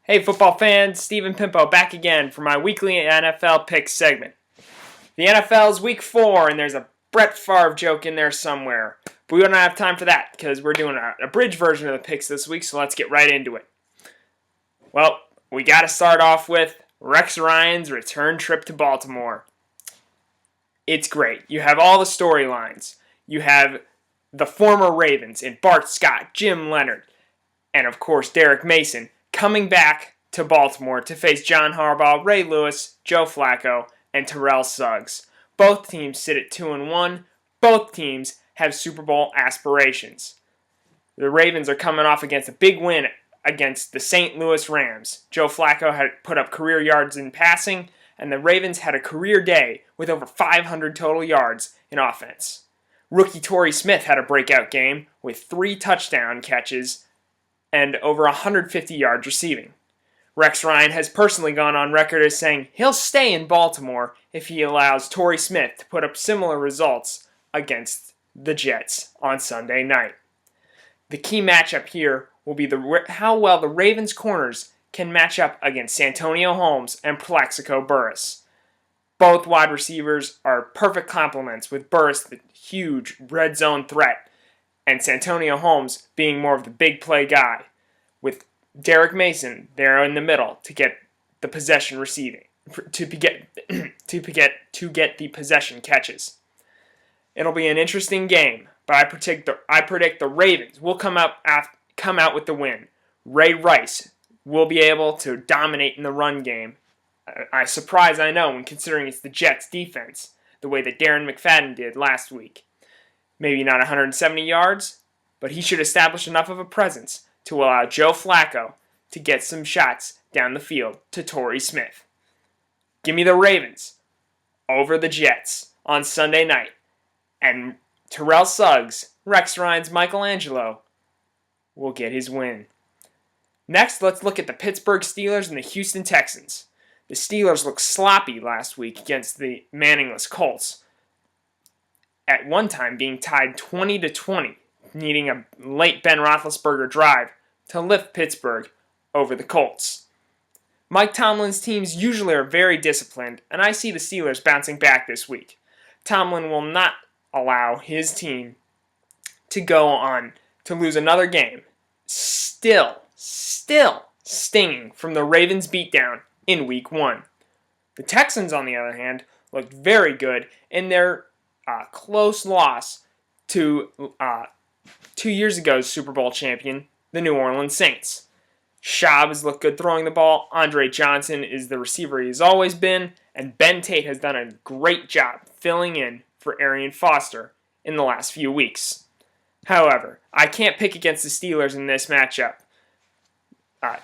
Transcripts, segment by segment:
Hey football fans, Stephen Pimpo back again for my weekly NFL picks segment. The NFL is week 4 and there's a Brett Favre joke in there somewhere. But we don't have time for that because we're doing a abridged version of the picks this week, so let's get right into it. Well, we got to start off with Rex Ryan's return trip to Baltimore. It's great. You have all the storylines. You have the former Ravens in Bart Scott, Jim Leonard, and of course Derek Mason coming back to Baltimore to face John Harbaugh, Ray Lewis, Joe Flacco, and Terrell Suggs. Both teams sit at 2-1. Both teams have Super Bowl aspirations. The Ravens are coming off against a big win against the St. Louis Rams. Joe Flacco had put up career yards in passing, and the Ravens had a career day with over 500 total yards in offense. Rookie Torrey Smith had a breakout game with 3 touchdown catches and over 150 yards receiving. Rex Ryan has personally gone on record as saying he'll stay in Baltimore if he allows Torrey Smith to put up similar results against the Jets on Sunday night. The key matchup here will be how well the Ravens corners can match up against Santonio Holmes and Plaxico Burress. Both wide receivers are perfect complements, with Burress the huge red zone threat and Santonio Holmes being more of the big play guy, with Derek Mason there in the middle to get the possession receiving, to get the possession catches. It'll be an interesting game, but I predict the Ravens will come out with the win. Ray Rice will be able to dominate in the run game. I know when considering it's the Jets defense, the way that Darren McFadden did last week. Maybe not 170 yards, but he should establish enough of a presence to allow Joe Flacco to get some shots down the field to Torrey Smith. Give me the Ravens over the Jets on Sunday night. And Terrell Suggs, Rex Ryan's Michelangelo, will get his win. Next, let's look at the Pittsburgh Steelers and the Houston Texans. The Steelers looked sloppy last week against the Manningless Colts, at one time being tied 20-20, needing a late Ben Roethlisberger drive to lift Pittsburgh over the Colts. Mike Tomlin's teams usually are very disciplined, and I see the Steelers bouncing back this week. Tomlin will not allow his team to go on to lose another game, still stinging from the Ravens' beatdown in Week 1. The Texans, on the other hand, looked very good in their close loss to 2 years ago's Super Bowl champion, the New Orleans Saints. Schaub has looked good throwing the ball. Andre Johnson is the receiver he's always been, and Ben Tate has done a great job filling in for Arian Foster in the last few weeks. However, I can't pick against the Steelers in this matchup.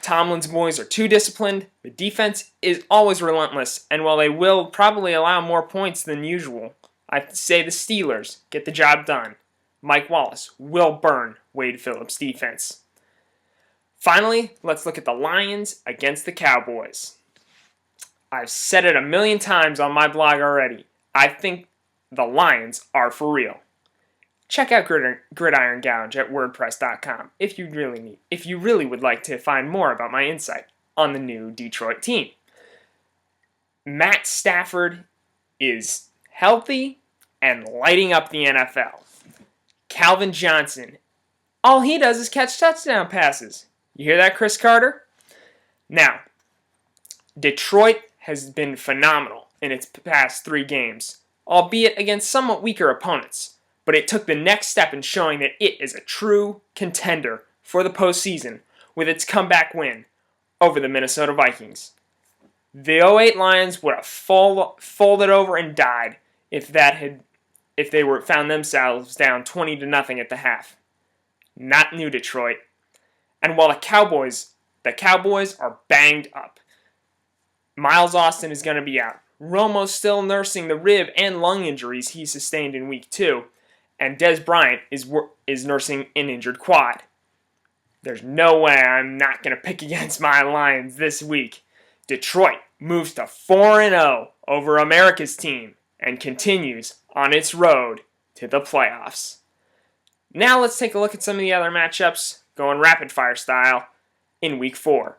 Tomlin's boys are too disciplined. The defense is always relentless, and while they will probably allow more points than usual, I say the Steelers get the job done. Mike Wallace will burn Wade Phillips' defense. Finally, let's look at the Lions against the Cowboys. I've said it a million times on my blog already. I think the Lions are for real. Check out Gridiron Gouge at WordPress.com if you really would like to find more about my insight on the new Detroit team. Matt Stafford is healthy and lighting up the NFL. Calvin Johnson, all he does is catch touchdown passes. You hear that, Chris Carter? Now, Detroit has been phenomenal in its past 3 games, albeit against somewhat weaker opponents. But it took the next step in showing that it is a true contender for the postseason with its comeback win over the Minnesota Vikings. The 08 Lions would have folded over and died if they were found themselves down 20-0 at the half. Not new Detroit. And while the Cowboys are banged up. Miles Austin is going to be out. Romo's still nursing the rib and lung injuries he sustained in Week 2. And Dez Bryant is nursing an injured quad. There's no way I'm not going to pick against my Lions this week. Detroit moves to 4-0 over America's team and continues on its road to the playoffs. Now let's take a look at some of the other matchups, going rapid fire style, in Week 4.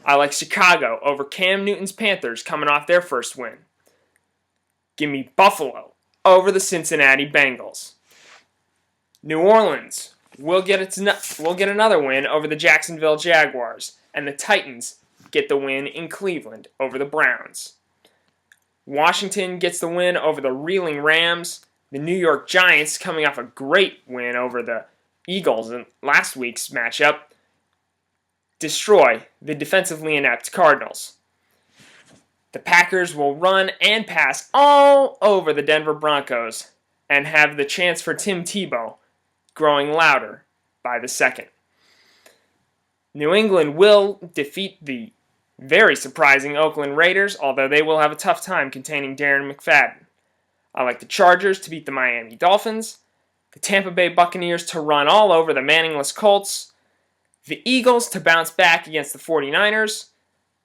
I like Chicago over Cam Newton's Panthers coming off their first win. Give me Buffalo over the Cincinnati Bengals. New Orleans will get another win over the Jacksonville Jaguars, and the Titans get the win in Cleveland over the Browns. Washington gets the win over the reeling Rams. The New York Giants, coming off a great win over the Eagles in last week's matchup, destroy the defensively inept Cardinals. The Packers will run and pass all over the Denver Broncos and have the chance for Tim Tebow growing louder by the second. New England will defeat the very surprising Oakland Raiders, although they will have a tough time containing Darren McFadden. I like the Chargers to beat the Miami Dolphins, the Tampa Bay Buccaneers to run all over the Manningless Colts, the Eagles to bounce back against the 49ers,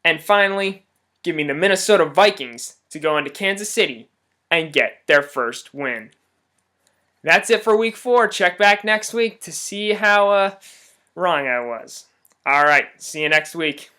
and finally, give me the Minnesota Vikings to go into Kansas City and get their first win. That's it for week 4. Check back next week to see how wrong I was. All right, see you next week.